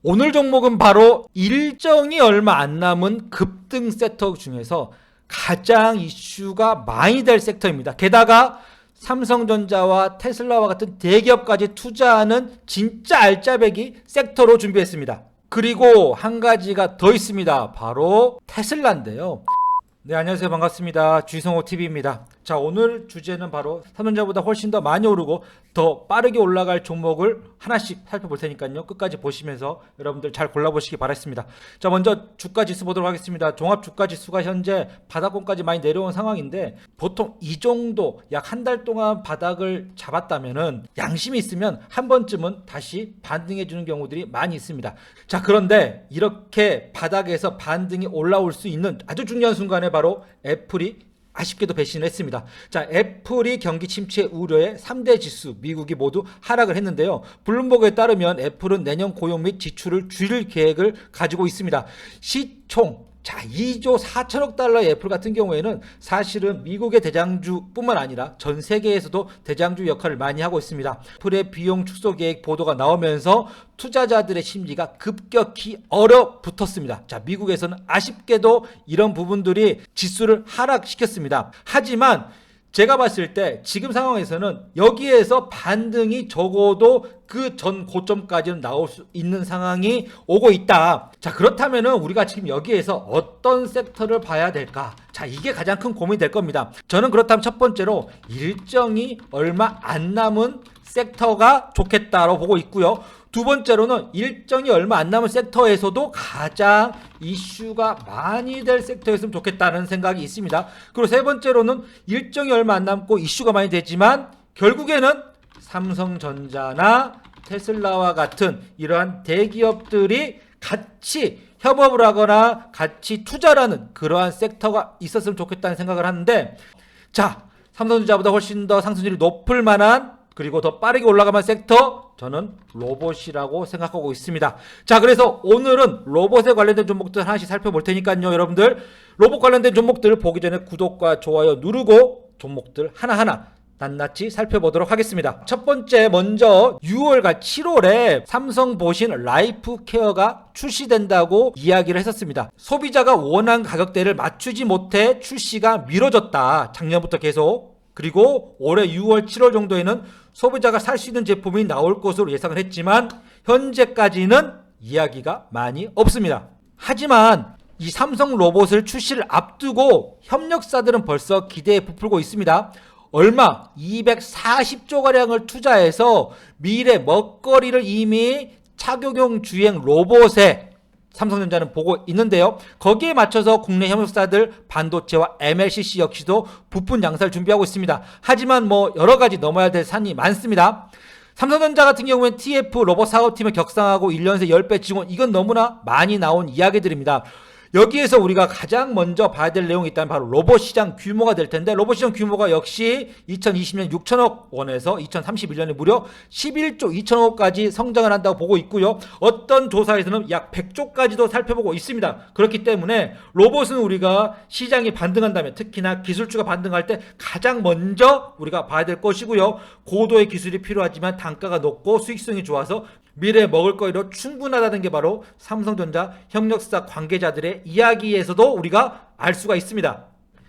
오늘 종목은 바로 일정이 얼마 안 남은 급등 섹터 중에서 가장 이슈가 많이 될 섹터입니다. 게다가 삼성전자와 테슬라와 같은 대기업까지 투자하는 진짜 알짜배기 섹터로 준비했습니다. 그리고 한 가지가 더 있습니다. 바로 테슬라인데요. 네, 안녕하세요. 반갑습니다. 쥐성호TV입니다. 자, 오늘 주제는 바로 삼성전자보다 훨씬 더 많이 오르고 더 빠르게 올라갈 종목을 하나씩 살펴볼 테니까요. 끝까지 보시면서 여러분들 잘 골라보시기 바라겠습니다. 자, 먼저 주가지수 보도록 하겠습니다. 종합주가지수가 현재 바닥권까지 많이 내려온 상황인데 보통 이 정도 약 한 달 동안 바닥을 잡았다면은 양심이 있으면 한 번쯤은 다시 반등해주는 경우들이 많이 있습니다. 자, 그런데 이렇게 바닥에서 반등이 올라올 수 있는 아주 중요한 순간에 바로 애플이 아쉽게도 배신을 했습니다. 자, 애플이 경기 침체 우려에 3대 지수 미국이 모두 하락을 했는데요. 블룸버그에 따르면 애플은 내년 고용 및 지출을 줄일 계획을 가지고 있습니다. 시총 2조 4천억 달러의 애플 같은 경우에는 사실은 미국의 대장주뿐만 아니라 전 세계에서도 대장주 역할을 많이 하고 있습니다. 애플의 비용 축소 계획 보도가 나오면서 투자자들의 심리가 급격히 얼어붙었습니다. 자, 미국에서는 아쉽게도 이런 부분들이 지수를 하락시켰습니다. 하지만 제가 봤을 때 지금 상황에서는 여기에서 반등이 적어도 그 전 고점까지는 나올 수 있는 상황이 오고 있다. 자, 그렇다면은 우리가 지금 여기에서 어떤 섹터를 봐야 될까? 자, 이게 가장 큰 고민이 될 겁니다. 저는 그렇다면 첫 번째로 일정이 얼마 안 남은 섹터가 좋겠다라고 보고 있고요. 두 번째로는 일정이 얼마 안 남은 섹터에서도 가장 이슈가 많이 될 섹터였으면 좋겠다는 생각이 있습니다. 그리고 세 번째로는 일정이 얼마 안 남고 이슈가 많이 되지만 결국에는 삼성전자나 테슬라와 같은 이러한 대기업들이 같이 협업을 하거나 같이 투자를 하는 그러한 섹터가 있었으면 좋겠다는 생각을 하는데, 자, 삼성전자보다 훨씬 더 상승률이 높을 만한 그리고 더 빠르게 올라가만 섹터, 저는 로봇이라고 생각하고 있습니다. 자, 그래서 오늘은 로봇에 관련된 종목들 하나씩 살펴볼 테니까요. 여러분들 로봇 관련된 종목들 보기 전에 구독과 좋아요 누르고 종목들 하나하나 낱낱이 살펴보도록 하겠습니다. 첫 번째, 먼저 6월과 7월에 삼성 보신 라이프 케어가 출시된다고 이야기를 했었습니다. 소비자가 원한 가격대를 맞추지 못해 출시가 미뤄졌다. 작년부터 계속. 그리고 올해 6월, 7월 정도에는 소비자가 살 수 있는 제품이 나올 것으로 예상을 했지만 현재까지는 이야기가 많이 없습니다. 하지만 이 삼성 로봇을 출시를 앞두고 협력사들은 벌써 기대에 부풀고 있습니다. 얼마 240조가량을 투자해서 미래 먹거리를 이미 착용용 주행 로봇에 삼성전자는 보고 있는데요. 거기에 맞춰서 국내 협력사들 반도체와 MLCC 역시도 부품 양산을 준비하고 있습니다. 하지만 여러 가지 넘어야 될 산이 많습니다. 삼성전자 같은 경우에는 TF 로봇 사업팀을 격상하고 1년 새 10배 증원, 이건 너무나 많이 나온 이야기들입니다. 여기에서 우리가 가장 먼저 봐야 될 내용이 있다면 바로 로봇 시장 규모가 될 텐데, 로봇 시장 규모가 역시 2020년 6천억 원에서 2031년에 무려 11조 2천억까지 성장을 한다고 보고 있고요. 어떤 조사에서는 약 100조까지도 살펴보고 있습니다. 그렇기 때문에 로봇은 우리가 시장이 반등한다면, 특히나 기술주가 반등할 때 가장 먼저 우리가 봐야 될 것이고요. 고도의 기술이 필요하지만 단가가 높고 수익성이 좋아서 미래 먹을 거리로 충분하다는 게 바로 삼성전자 협력사 관계자들의 이야기에서도 우리가 알 수가 있습니다.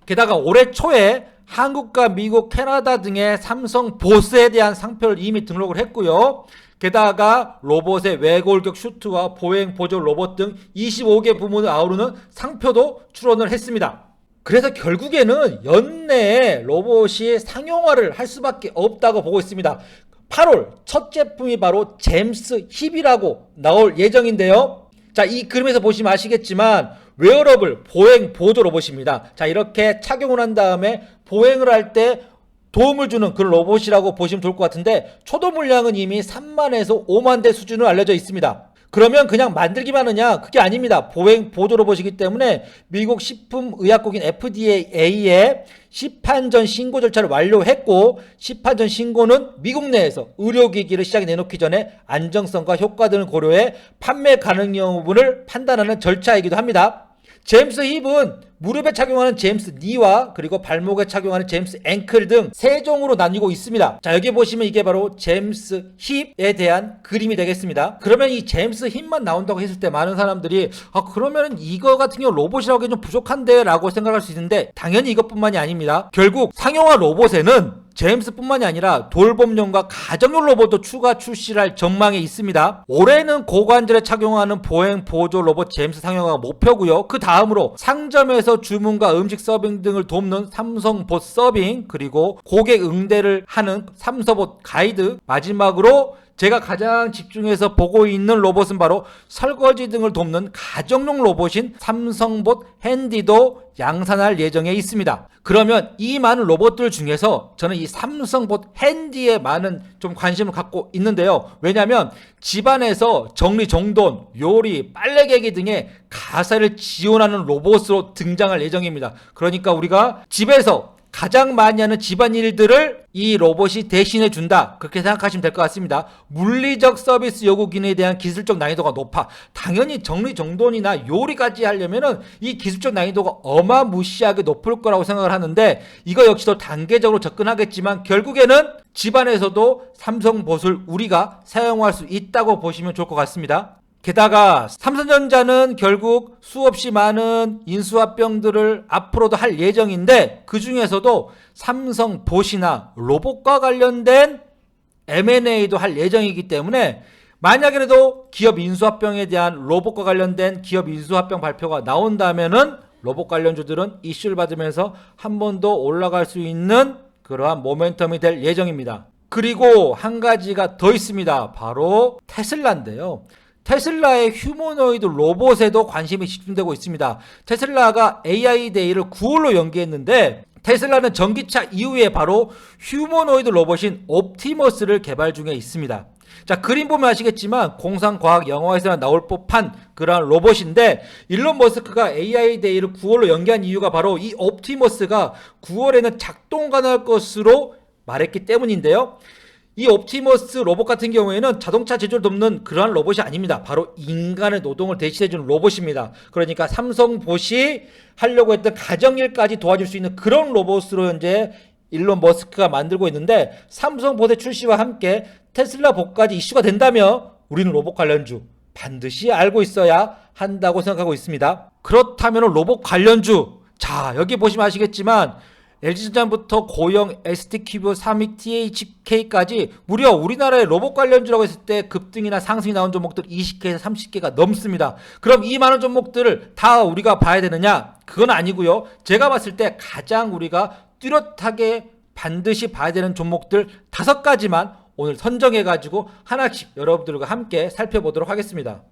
게다가 올해 초에 한국과 미국, 캐나다 등의 삼성 보스에 대한 상표를 이미 등록을 했고요. 게다가 로봇의 외골격 슈트와 보행 보조 로봇 등 25개 부문을 아우르는 상표도 출원을 했습니다. 그래서 결국에는 연내에 로봇이 상용화를 할 수밖에 없다고 보고 있습니다. 8월 첫 제품이 바로 잼스 힙이라고 나올 예정인데요. 자, 이 그림에서 보시면 아시겠지만 웨어러블 보행 보조 로봇입니다. 자, 이렇게 착용을 한 다음에 보행을 할 때 도움을 주는 그런 로봇이라고 보시면 좋을 것 같은데, 초도 물량은 이미 3만에서 5만 대 수준으로 알려져 있습니다. 그러면 그냥 만들기만 하느냐? 그게 아닙니다. 보행 보조 로봇이기 때문에 미국 식품의약국인 FDA에 시판전 신고 절차를 완료했고, 시판전 신고는 미국 내에서 의료기기를 시장에 내놓기 전에 안정성과 효과 등을 고려해 판매 가능 여부를 판단하는 절차이기도 합니다. 제임스 힙은 무릎에 착용하는 제임스 니와 그리고 발목에 착용하는 제임스 앵클 등 세 종으로 나뉘고 있습니다. 자, 여기 보시면 이게 바로 제임스 힙에 대한 그림이 되겠습니다. 그러면 이 제임스 힙만 나온다고 했을 때 많은 사람들이 그러면 이거 같은 경우 로봇이라고 하기 좀 부족한데 라고 생각할 수 있는데, 당연히 이것뿐만이 아닙니다. 결국 상용화 로봇에는 제임스뿐만이 아니라 돌봄용과 가정용 로봇도 추가 출시를 할 전망에 있습니다. 올해는 고관절에 착용하는 보행 보조 로봇 제임스 상용화가 목표고요. 그 다음으로 상점에서 주문과 음식 서빙 등을 돕는 삼성봇 서빙, 그리고 고객 응대를 하는 삼성봇 가이드, 마지막으로 제가 가장 집중해서 보고 있는 로봇은 바로 설거지 등을 돕는 가정용 로봇인 삼성봇 핸디도 양산할 예정에 있습니다. 그러면 이 많은 로봇들 중에서 저는 이 삼성봇 핸디에 많은 좀 관심을 갖고 있는데요. 왜냐하면 집안에서 정리정돈, 요리, 빨래개기 등의 가사를 지원하는 로봇으로 등장할 예정입니다. 그러니까 우리가 집에서 가장 많이 하는 집안일들을 이 로봇이 대신해 준다, 그렇게 생각하시면 될 것 같습니다. 물리적 서비스 요구 기능에 대한 기술적 난이도가 높아. 당연히 정리정돈이나 요리까지 하려면은 이 기술적 난이도가 어마무시하게 높을 거라고 생각을 하는데, 이거 역시도 단계적으로 접근하겠지만 결국에는 집안에서도 삼성봇을 우리가 사용할 수 있다고 보시면 좋을 것 같습니다. 게다가 삼성전자는 결국 수없이 많은 인수합병들을 앞으로도 할 예정인데, 그 중에서도 삼성봇이나 로봇과 관련된 M&A도 할 예정이기 때문에 만약에라도 기업 인수합병에 대한 로봇과 관련된 기업 인수합병 발표가 나온다면은 로봇 관련주들은 이슈를 받으면서 한 번 더 올라갈 수 있는 그러한 모멘텀이 될 예정입니다. 그리고 한 가지가 더 있습니다. 바로 테슬라인데요. 테슬라의 휴머노이드 로봇에도 관심이 집중되고 있습니다. 테슬라가 AI 데이를 9월로 연기했는데, 테슬라는 전기차 이후에 바로 휴머노이드 로봇인 옵티머스를 개발 중에 있습니다. 자, 그림 보면 아시겠지만 공상과학 영화에서나 나올 법한 그런 로봇인데, 일론 머스크가 AI 데이를 9월로 연기한 이유가 바로 이 옵티머스가 9월에는 작동 가능할 것으로 말했기 때문인데요. 이 옵티머스 로봇 같은 경우에는 자동차 제조를 돕는 그러한 로봇이 아닙니다. 바로 인간의 노동을 대신해주는 로봇입니다. 그러니까 삼성봇이 하려고 했던 가정일까지 도와줄 수 있는 그런 로봇으로 현재 일론 머스크가 만들고 있는데, 삼성봇의 출시와 함께 테슬라 봇까지 이슈가 된다면 우리는 로봇 관련주 반드시 알고 있어야 한다고 생각하고 있습니다. 그렇다면 로봇 관련주, 자, 여기 보시면 아시겠지만 LG전자부터 고영, ST큐브, 삼익, THK까지 무려 우리나라의 로봇 관련주라고 했을 때 급등이나 상승이 나온 종목들 20개에서 30개가 넘습니다. 그럼 이 많은 종목들을 다 우리가 봐야 되느냐? 그건 아니고요. 제가 봤을 때 가장 우리가 뚜렷하게 반드시 봐야 되는 종목들 5가지만 오늘 선정해가지고 하나씩 여러분들과 함께 살펴보도록 하겠습니다.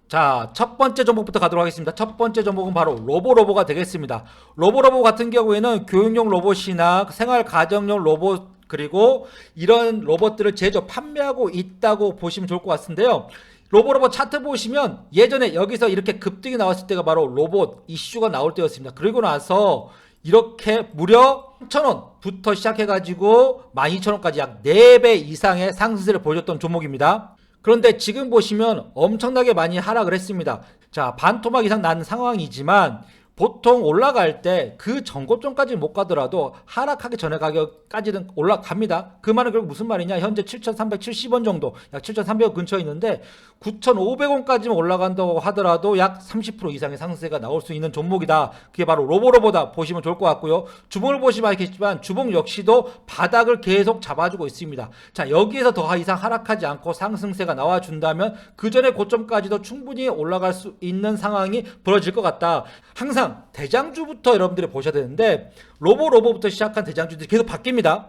자, 첫 번째 종목부터 가도록 하겠습니다. 첫 번째 종목은 바로 로보로보가 되겠습니다. 로보로보 같은 경우에는 교육용 로봇이나 생활 가정용 로봇, 그리고 이런 로봇들을 제조 판매하고 있다고 보시면 좋을 것 같은데요. 로보로보 차트 보시면 예전에 여기서 이렇게 급등이 나왔을 때가 바로 로봇 이슈가 나올 때였습니다. 그리고 나서 이렇게 무려 3,000원부터 시작해가지고 12,000원까지 약 4배 이상의 상승세를 보여줬던 종목입니다. 그런데 지금 보시면 엄청나게 많이 하락을 했습니다. 자, 반토막 이상 나는 상황이지만 보통 올라갈 때 그 전고점까지는 못 가더라도 하락하기 전에 가격까지는 올라갑니다. 그 말은 결국 무슨 말이냐, 현재 7,370원 정도, 약 7,300원 근처에 있는데 9,500원까지만 올라간다고 하더라도 약 30% 이상의 상승세가 나올 수 있는 종목이다. 그게 바로 로보로보다 보시면 좋을 것 같고요. 주봉을 보시면 알겠지만 주봉 역시도 바닥을 계속 잡아주고 있습니다. 자, 여기에서 더 이상 하락하지 않고 상승세가 나와준다면 그 전에 고점까지도 충분히 올라갈 수 있는 상황이 벌어질 것 같다. 항상 대장주부터 여러분들이 보셔야 되는데, 로보로보부터 시작한 대장주들이 계속 바뀝니다.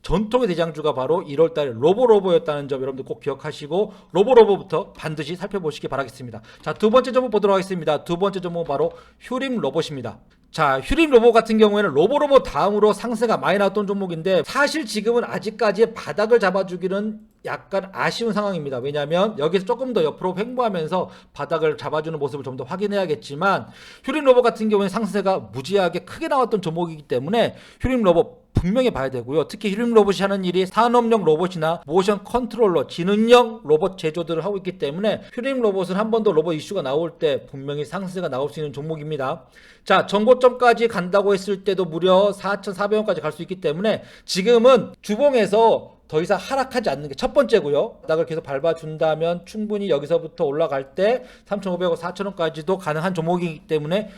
전통의 대장주가 바로 1월달에 로보로보였다는 점 여러분들 꼭 기억하시고 로보로보부터 반드시 살펴보시기 바라겠습니다. 자, 두 번째 종목 보도록 하겠습니다. 두 번째 종목은 바로 휴림 로봇입니다. 자, 휴림 로봇 같은 경우에는 로보로보 다음으로 상세가 많이 나왔던 종목인데, 사실 지금은 아직까지 바닥을 잡아주기는 약간 아쉬운 상황입니다. 왜냐하면 여기서 조금 더 옆으로 횡보하면서 바닥을 잡아주는 모습을 좀 더 확인해야겠지만, 휴림 로봇 같은 경우에는 상세가 무지하게 크게 나왔던 종목이기 때문에 휴림 로봇 분명히 봐야 되고요. 특히 휴림 로봇이 하는 일이 산업용 로봇이나 모션 컨트롤러, 지능형 로봇 제조들을 하고 있기 때문에 휴림 로봇은 한 번 더 로봇 이슈가 나올 때 분명히 상승세가 나올 수 있는 종목입니다. 자, 정고점까지 간다고 했을 때도 무려 4,400원까지 갈 수 있기 때문에 지금은 주봉에서 더 이상 하락하지 않는 게 첫 번째고요. 바닥을 계속 밟아준다면 충분히 여기서부터 올라갈 때 3,500원, 4,000원까지도 가능한 종목이기 때문에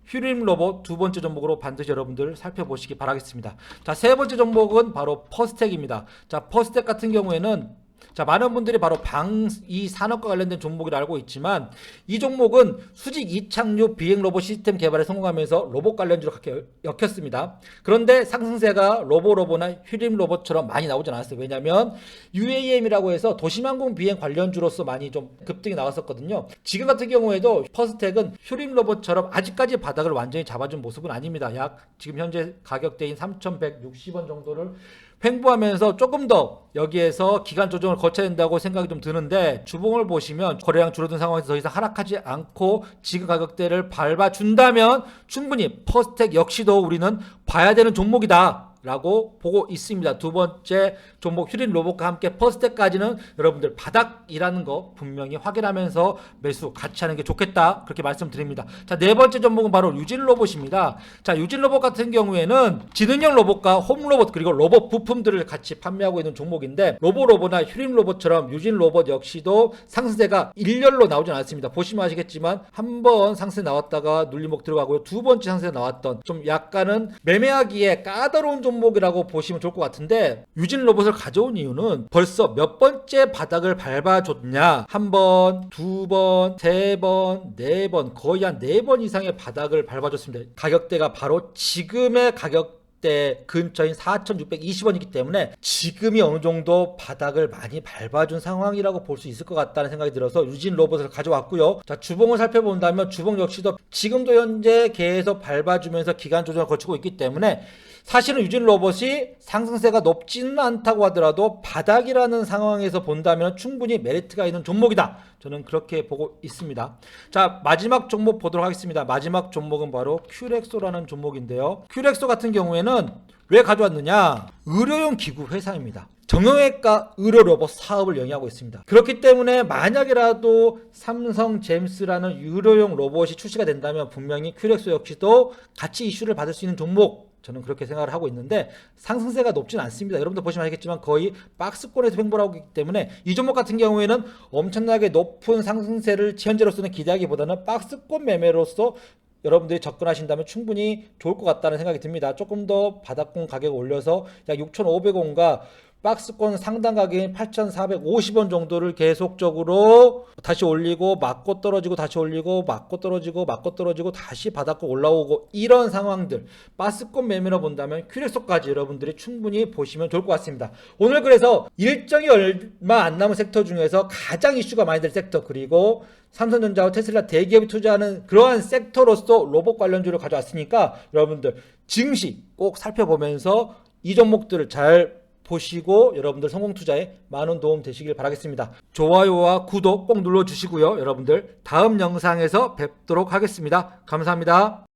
휴림 로봇 두 번째 종목으로 반드시 여러분들 살펴보시기 바라겠습니다. 자, 세 번째 종목은 바로 퍼스텍입니다. 자, 퍼스텍 같은 경우에는 자, 많은 분들이 바로 이 산업과 관련된 종목이라 알고 있지만 이 종목은 수직 이착륙 비행 로봇 시스템 개발에 성공하면서 로봇 관련주로 엮였습니다. 그런데 상승세가 로보나 휴림 로봇처럼 많이 나오지 않았어요. 왜냐하면 UAM이라고 해서 도심항공 비행 관련주로서 많이 좀 급등이 나왔었거든요. 지금 같은 경우에도 퍼스텍은 휴림 로봇처럼 아직까지 바닥을 완전히 잡아준 모습은 아닙니다. 약 지금 현재 가격대인 3,160원 정도를 횡보하면서 조금 더 여기에서 기간 조정을 거쳐야 된다고 생각이 좀 드는데 주봉을 보시면 거래량 줄어든 상황에서 더 이상 하락하지 않고 지금 가격대를 밟아준다면 충분히 퍼스텍 역시도 우리는 봐야 되는 종목이다 라고 보고 있습니다. 두 번째 종목 휴림 로봇과 함께 퍼스텍까지는 여러분들 바닥이라는 거 분명히 확인하면서 매수 같이 하는 게 좋겠다 그렇게 말씀드립니다. 자, 네 번째 종목은 바로 유진 로봇입니다. 자, 유진 로봇 같은 경우에는 지능형 로봇과 홈 로봇 그리고 로봇 부품들을 같이 판매하고 있는 종목인데 로보나 휴림 로봇처럼 유진 로봇 역시도 상승세가 일렬로 나오진 않습니다. 보시면 아시겠지만 한 번 상승 나왔다가 눌림목 들어가고요. 두 번째 상승 나왔던 좀 약간은 매매하기에 까다로운 종목이라고 보시면 좋을 것 같은데 유진 로봇을 가져온 이유는 벌써 몇 번째 바닥을 밟아줬냐. 한 번, 두 번, 세 번, 네 번, 거의 한 네 번 이상의 바닥을 밟아줬습니다. 가격대가 바로 지금의 가격 근처인 4,620원이기 때문에 지금이 어느 정도 바닥을 많이 밟아준 상황이라고 볼 수 있을 것 같다는 생각이 들어서 유진 로봇을 가져왔고요. 자, 주봉을 살펴본다면 주봉 역시도 지금도 현재 계속 밟아주면서 기간 조정을 거치고 있기 때문에 사실은 유진 로봇이 상승세가 높지는 않다고 하더라도 바닥이라는 상황에서 본다면 충분히 메리트가 있는 종목이다. 저는 그렇게 보고 있습니다. 자, 마지막 종목 보도록 하겠습니다. 마지막 종목은 바로 큐렉소라는 종목인데요. 큐렉소 같은 경우에는 왜 가져왔느냐? 의료용 기구 회사입니다. 정형외과 의료 로봇 사업을 영위하고 있습니다. 그렇기 때문에 만약이라도 삼성 제임스라는 의료용 로봇이 출시가 된다면 분명히 큐렉소 역시도 같이 이슈를 받을 수 있는 종목 저는 그렇게 생각을 하고 있는데 상승세가 높진 않습니다. 여러분들 보시면 알겠지만 거의 박스권에서 횡보를 하고 있기 때문에 이 종목 같은 경우에는 엄청나게 높은 상승세를 현재로서는 기대하기보다는 박스권 매매로서 여러분들이 접근하신다면 충분히 좋을 것 같다는 생각이 듭니다. 조금 더 바닥권 가격을 올려서 약 6,500원과 박스권 상단 가격인 8,450원 정도를 계속적으로 다시 올리고 맞고 떨어지고 다시 올리고 맞고 떨어지고 맞고 떨어지고 다시 바닥권 올라오고 이런 상황들 박스권 매매로 본다면 큐렉소까지 여러분들이 충분히 보시면 좋을 것 같습니다. 오늘 그래서 일정이 얼마 안 남은 섹터 중에서 가장 이슈가 많이 될 섹터 그리고 삼성전자와 테슬라 대기업이 투자하는 그러한 섹터로서 로봇 관련주를 가져왔으니까 여러분들 증시 꼭 살펴보면서 이 종목들을 잘 보시고 여러분들 성공 투자에 많은 도움 되시길 바라겠습니다. 좋아요와 구독 꼭 눌러주시고요. 여러분들 다음 영상에서 뵙도록 하겠습니다. 감사합니다.